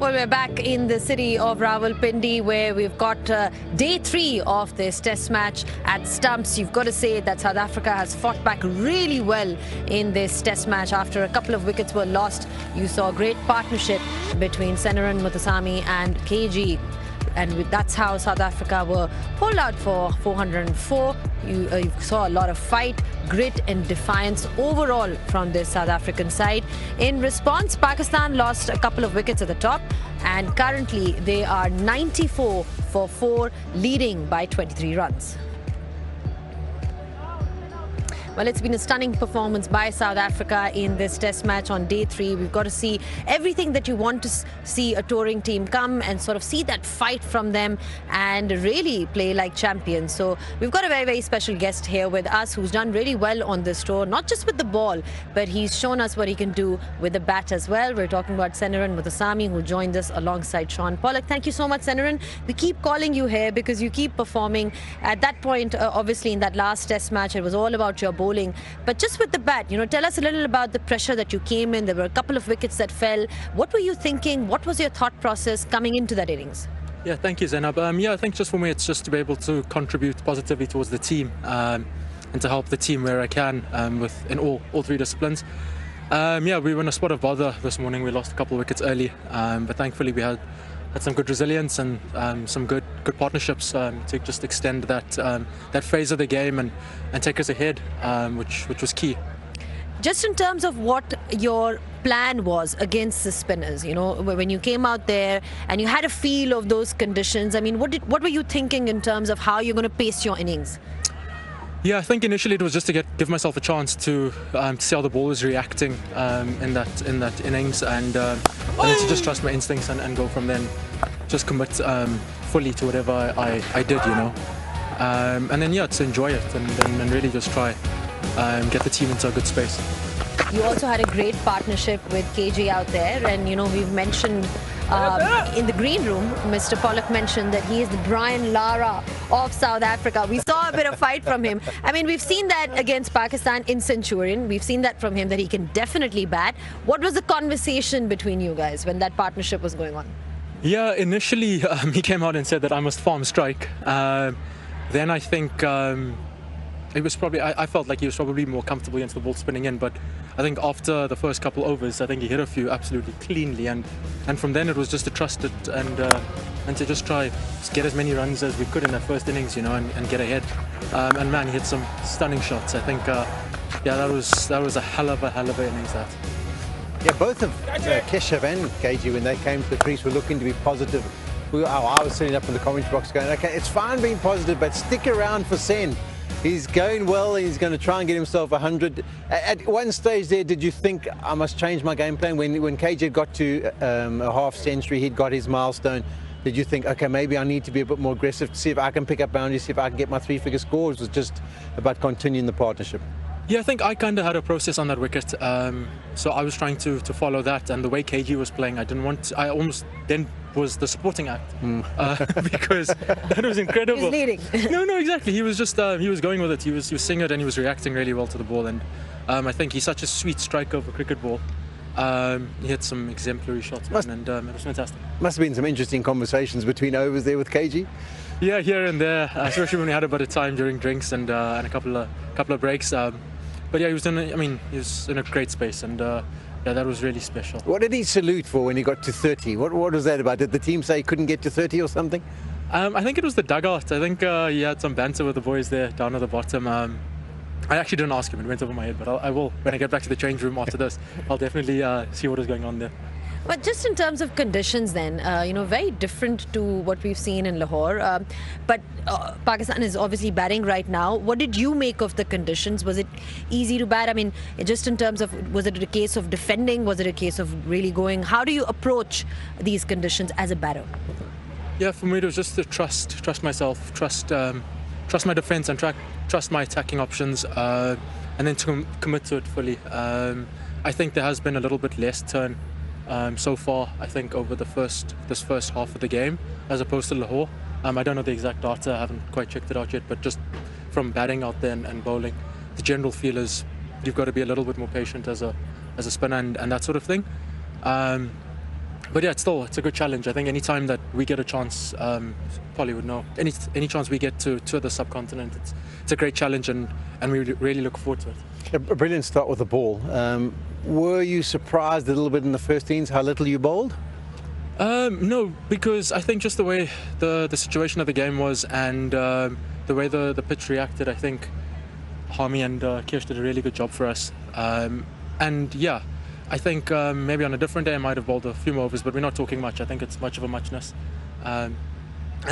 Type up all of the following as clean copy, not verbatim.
Well, we're back in the city of Rawalpindi where we've got day 3 of this test match at stumps. You've got to say that South Africa has fought back really well in this test match. After a couple of wickets were lost, you saw a great partnership between Senaran, Muthusamy and KG. And that's how South Africa were pulled out for 404. You saw a lot of fight, grit and defiance overall from this South African side. In response, Pakistan lost a couple of wickets at the top and currently they are 94 for 4, leading by 23 runs. Well, it's been a stunning performance by South Africa in this test match on day 3. We've got to see everything that you want to see a touring team come and sort of see that fight from them and really play like champions. So we've got a very, very special guest here with us who's done really well on this tour, not just with the ball, but he's shown us what he can do with the bat as well. We're talking about Senaran Muthusamy, who joined us alongside Shaun Pollock. Thank you so much, Senaran. We keep calling you here because you keep performing. At that point, obviously in that last test match, it was all about your bowling. But just with the bat, tell us a little about the pressure that you came in. There were a couple of wickets that fell. What were you thinking? What was your thought process coming into that innings? Yeah, thank you, Zainab. I think just for me, it's just to be able to contribute positively towards the team and to help the team where I can in all 3 disciplines. We were in a spot of bother this morning. We lost a couple of wickets early, but thankfully we had some good resilience and some good partnerships to just extend that phase of the game and take us ahead, which was key. Just in terms of what your plan was against the spinners, when you came out there and you had a feel of those conditions, I mean, what were you thinking in terms of how you're going to pace your innings? Yeah, I think initially it was just to give myself a chance to see how the ball was reacting in that innings, and then to just trust my instincts and go from then, just commit fully to whatever I did, and then to enjoy it and really just try get the team into a good space. You also had a great partnership with KG out there, and we've mentioned in the green room, Mr. Pollock mentioned that he is the Brian Lara of South Africa. We saw a bit of fight from him. I mean, we've seen that against Pakistan in Centurion. We've seen that from him, that he can definitely bat. What was the conversation between you guys when that partnership was going on? Yeah, initially he came out and said that I must farm strike. Then I think it was probably, I felt like he was probably more comfortable against the ball spinning in, but I think after the first couple overs, I think he hit a few absolutely cleanly, and from then it was just to trust it and to just try to get as many runs as we could in that first innings, and get ahead. And man, he hit some stunning shots. I think, that was a hell of a innings, that. Yeah, both of Keshav and KG, when they came to the crease, were looking to be positive. I was sitting up in the commentary box going, okay, it's fine being positive, but stick around for Sen. He's going well, and he's going to try and get himself 100. At one stage there, did you think, I must change my game plan? When KJ got to a half century, he'd got his milestone. Did you think, okay, maybe I need to be a bit more aggressive to see if I can pick up boundaries, see if I can get my 3-figure scores? It was just about continuing the partnership. Yeah, I think I kind of had a process on that wicket, so I was trying to follow that, and the way KG was playing, I almost then was the supporting act, because that was incredible. He's leading. No, exactly. He was just he was going with it. He was seeing it, and he was reacting really well to the ball. And I think he's such a sweet striker of a cricket ball. He had some exemplary shots, and it was fantastic. Must have been some interesting conversations between overs there with KG. Yeah, here and there, especially when we had a bit of time during drinks and a couple of breaks. But yeah, he was in a great space, and yeah, that was really special. What did he salute for when he got to 30? What was that about? Did the team say he couldn't get to 30 or something? I think it was the dugout. I think he had some banter with the boys there down at the bottom. I actually didn't ask him, it went over my head, but I will. When I get back to the change room after this, I'll definitely see what is going on there. But just in terms of conditions then, very different to what we've seen in Lahore. But Pakistan is obviously batting right now. What did you make of the conditions? Was it easy to bat? I mean, just in terms of, was it a case of defending? Was it a case of really going? How do you approach these conditions as a batter? Yeah, for me it was just to trust myself, trust my defence and trust my attacking options, and then to commit to it fully. I think there has been a little bit less turn so far, I think, over this first half of the game as opposed to Lahore. I don't know the exact data, I haven't quite checked it out yet, but just from batting out there and bowling, the general feel is you've got to be a little bit more patient as a spinner and that sort of thing. But yeah, it's a good challenge. I think any time that we get a chance, Polly would know, any chance we get to tour the subcontinent, it's a great challenge, and we really look forward to it. A brilliant start with the ball. Were you surprised a little bit in the first innings how little you bowled? No, because I think just the way the situation of the game was, and the way the pitch reacted, I think Harmy and Kirsch did a really good job for us. And yeah, I think maybe on a different day I might have bowled a few more overs, but we're not talking much. I think it's much of a muchness. And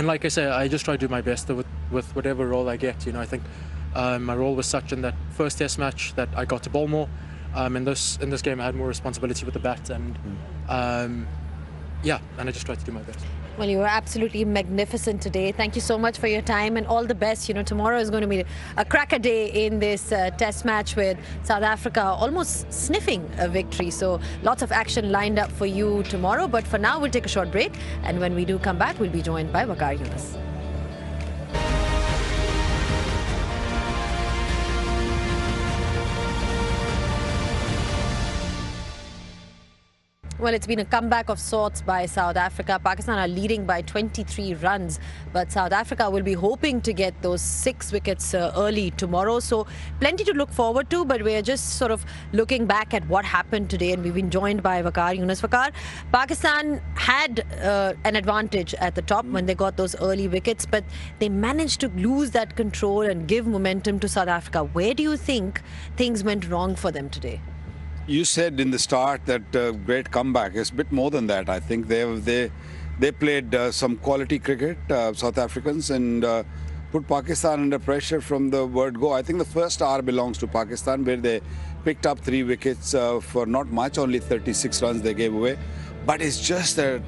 like I say, I just try to do my best with whatever role I get. You know, I think my role was such in that first Test match that I got to bowl more. In this game, I had more responsibility with the bat, and yeah, and I just tried to do my best. Well, you were absolutely magnificent today. Thank you so much for your time, and all the best. You know, tomorrow is going to be a cracker day in this Test match with South Africa almost sniffing a victory. So lots of action lined up for you tomorrow. But for now, we'll take a short break, and when we do come back, we'll be joined by Waqar Younis. Well, it's been a comeback of sorts by South Africa. Pakistan are leading by 23 runs, but South Africa will be hoping to get those 6 wickets early tomorrow. So plenty to look forward to, but we're just sort of looking back at what happened today, and we've been joined by Waqar Younis. Waqar, Pakistan had an advantage at the top when they got those early wickets, but they managed to lose that control and give momentum to South Africa. Where do you think things went wrong for them today? You said in the start that great comeback. It's a bit more than that. I think they played some quality cricket, South Africans, and put Pakistan under pressure from the word go. I think the first hour belongs to Pakistan, where they picked up 3 wickets for not much, only 36 runs they gave away. But it's just that,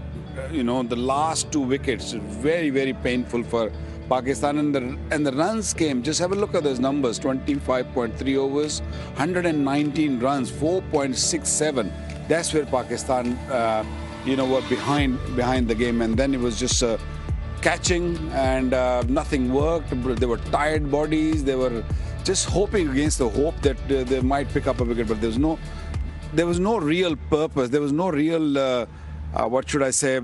you know, the last 2 wickets, very, very painful for Pakistan, and the runs came. Just have a look at those numbers: 25.3 overs, 119 runs, 4.67. That's where Pakistan, were behind the game, and then it was just catching, and nothing worked. They were tired bodies. They were just hoping against the hope that they might pick up a wicket, but there was no real purpose. There was no real what should I say,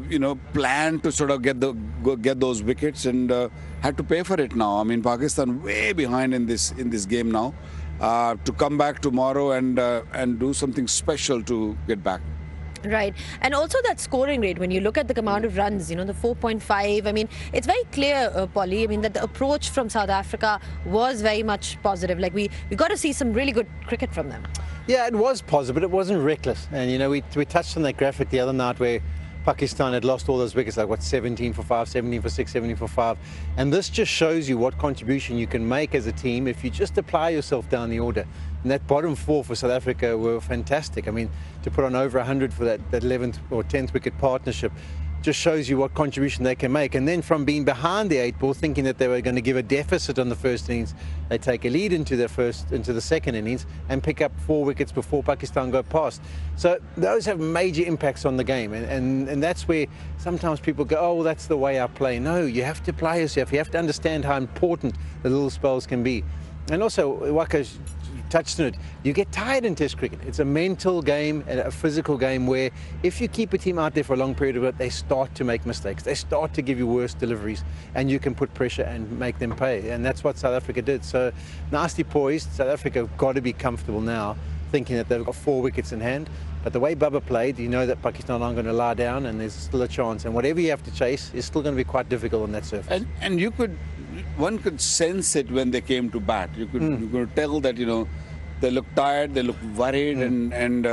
plan to sort of get those wickets, and had to pay for it now. I mean, Pakistan way behind in this game now. To come back tomorrow and do something special to get back. Right. And also that scoring rate, when you look at the amount of runs, the 4.5, I mean, it's very clear, Polly, I mean, that the approach from South Africa was very much positive. Like, we got to see some really good cricket from them. Yeah, it was positive, but it wasn't reckless. And, we touched on that graphic the other night where Pakistan had lost all those wickets, like 17 for 5, 17 for 6, 17 for 5. And this just shows you what contribution you can make as a team if you just apply yourself down the order. And that bottom 4 for South Africa were fantastic. I mean, to put on over 100 for that 11th or 10th wicket partnership just shows you what contribution they can make. And then from being behind the 8 ball, thinking that they were going to give a deficit on the first innings, they take a lead into the second innings and pick up 4 wickets before Pakistan go past. So those have major impacts on the game, and that's where sometimes people go, oh, well, that's the way I play. No, you have to play yourself. You have to understand how important the little spells can be. And also, Waqar touched on it, you get tired in Test cricket. It's a mental game, a physical game, where if you keep a team out there for a long period of it, they start to make mistakes. They start to give you worse deliveries, and you can put pressure and make them pay. And that's what South Africa did. So nicely poised. South Africa have got to be comfortable now, thinking that they've got 4 wickets in hand. But the way Bubba played, you know that Pakistan aren't going to lie down, and there's still a chance. And whatever you have to chase is still going to be quite difficult on that surface. And one could sense it when they came to bat. You could tell that, they look tired, they look worried, and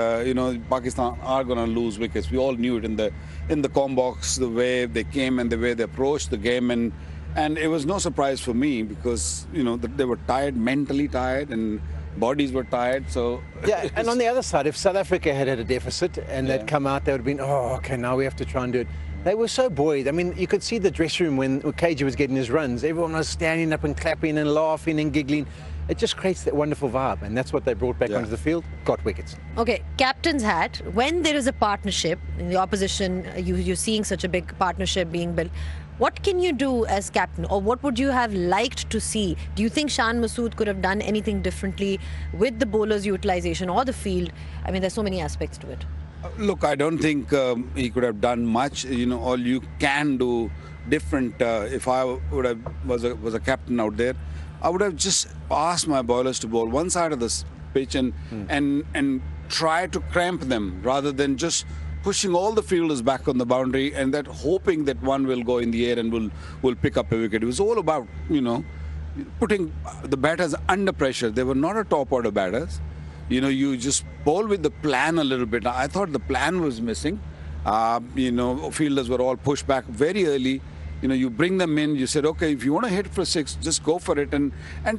Pakistan are going to lose wickets. We all knew it in the com box, the way they came and the way they approached the game, and it was no surprise for me, because they were tired, mentally tired, and bodies were tired. So yeah, and on the other side, if South Africa had a deficit and they'd come out, they would have been, oh, okay, now we have to try and do it. They were so buoyed. I mean, you could see the dressing room when KG was getting his runs. Everyone was standing up and clapping and laughing and giggling. It just creates that wonderful vibe, and that's what they brought back onto the field, got wickets. Okay, captain's hat. When there is a partnership in the opposition, you're seeing such a big partnership being built, what can you do as captain, or what would you have liked to see? Do you think Shan Masood could have done anything differently with the bowlers' utilization or the field? I mean, there's so many aspects to it. Look, I don't think he could have done much. You know, all you can do different. If I would have was a captain out there, I would have just asked my bowlers to bowl one side of the pitch and try to cramp them rather than just pushing all the fielders back on the boundary and that hoping that one will go in the air and will pick up a wicket. It was all about, you know, putting the batters under pressure. They were not a top order batters. You know, you just bowl with the plan a little bit. I thought the plan was missing. You know, fielders were all pushed back very early. You know, you bring them in, you said, okay, if you want to hit for 6, just go for it and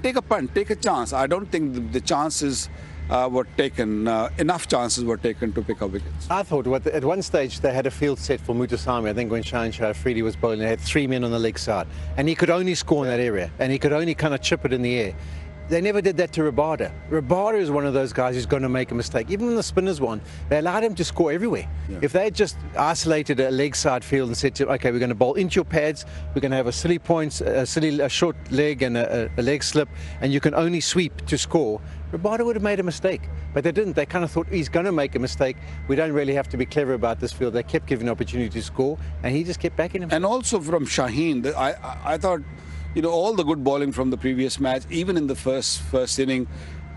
take a punt, take a chance. I don't think the chances were taken, enough chances were taken to pick up wickets. I thought at one stage they had a field set for Muthusamy. I think when Shah Afridi was bowling, they had 3 men on the leg side. And he could only score in that area. And he could only kind of chip it in the air. They never did that to Rabada. Rabada is one of those guys who's going to make a mistake. Even when the spinners won, they allowed him to score everywhere. Yeah. If they had just isolated a leg side field and said to him, okay, we're going to bowl into your pads, we're going to have a silly points, a short leg and a leg slip, and you can only sweep to score, Rabada would have made a mistake. But they didn't. They kind of thought, he's going to make a mistake. We don't really have to be clever about this field. They kept giving opportunity to score, and he just kept backing him. And also from Shaheen, I thought, you know, all the good bowling from the previous match, even in the first inning,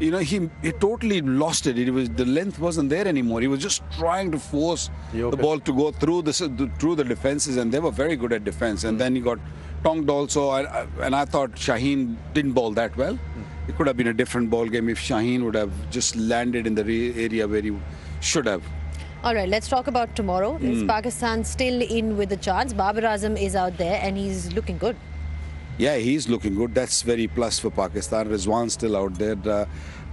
you know, he totally lost it. The length wasn't there anymore. He was just trying to force the ball to go through the defenses, and they were very good at defense. And then he got tongued also, and I thought Shaheen didn't bowl that well. It could have been a different ball game if Shaheen would have just landed in the area where he should have. All right, let's talk about tomorrow. Is Pakistan still in with the chance? Babar Azam is out there and he's looking good. Yeah, he's looking good. That's very plus for Pakistan. Rizwan's still out there.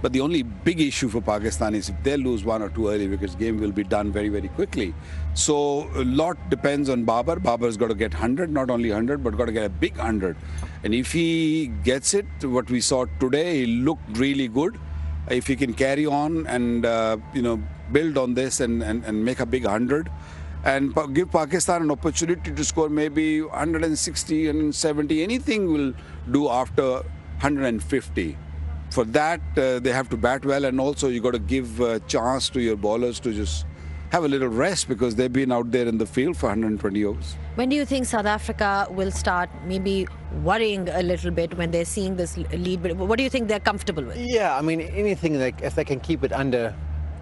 But the only big issue for Pakistan is if they lose 1 or 2 early wickets, game will be done very, very quickly. So a lot depends on Babar. Babar's got to get 100, not only 100, but got to get a big 100. And if he gets it, what we saw today, he looked really good. If he can carry on and, you know, build on this and make a big 100, and give Pakistan an opportunity to score maybe 160 and 70. Anything will do after 150. For that, they have to bat well, and also you got to give a chance to your bowlers to just have a little rest because they've been out there in the field for 120 overs. When do you think South Africa will start maybe worrying a little bit when they're seeing this lead? What do you think they're comfortable with? Yeah, I mean, anything if they can keep it under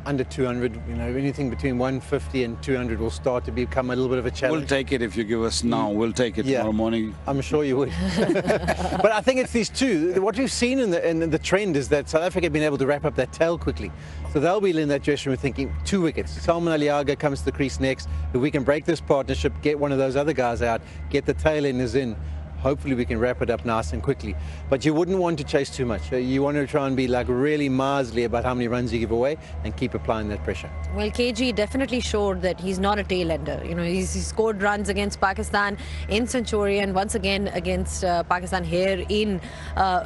200, you know, anything between 150 and 200 will start to become a little bit of a challenge. We'll take it if you give us now. We'll take it tomorrow morning. I'm sure you would. But I think it's these two. What we've seen in the trend is that South Africa have been able to wrap up that tail quickly. So they'll be in that dressing room thinking 2 wickets. Salman Aliaga comes to the crease next. If we can break this partnership, get one of those other guys out, get the tail enders in, hopefully we can wrap it up nice and quickly. But you wouldn't want to chase too much. You want to try and be like really miserly about how many runs you give away and keep applying that pressure. Well, KG definitely showed that he's not a tail ender. You know, he scored runs against Pakistan in Centurion, once again against Pakistan here in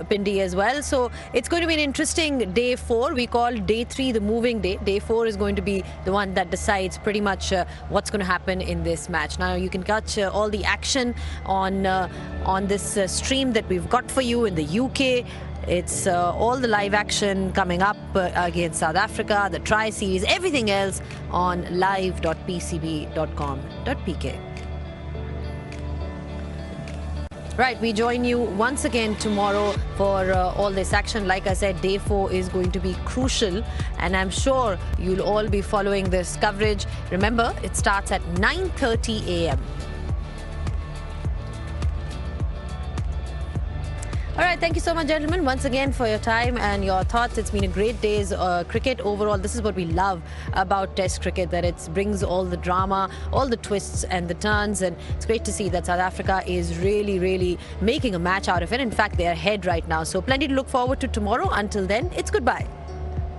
Pindi as well. So it's going to be an interesting day 4. We call day 3 the moving day. Day 4 is going to be the one that decides pretty much what's going to happen in this match. Now you can catch all the action on this stream that we've got for you in the UK. It's all the live action coming up against South Africa, the Tri-Series, everything else on live.pcb.com.pk. Right, we join you once again tomorrow for all this action. Like I said, day 4 is going to be crucial, and I'm sure you'll all be following this coverage. Remember, it starts at 9:30 a.m. All right, thank you so much, gentlemen, once again for your time and your thoughts. It's been a great day's cricket overall. This is what we love about Test cricket, that it brings all the drama, all the twists and the turns, and it's great to see that South Africa is really, really making a match out of it. In fact, they're ahead right now, so plenty to look forward to tomorrow. Until then, it's goodbye.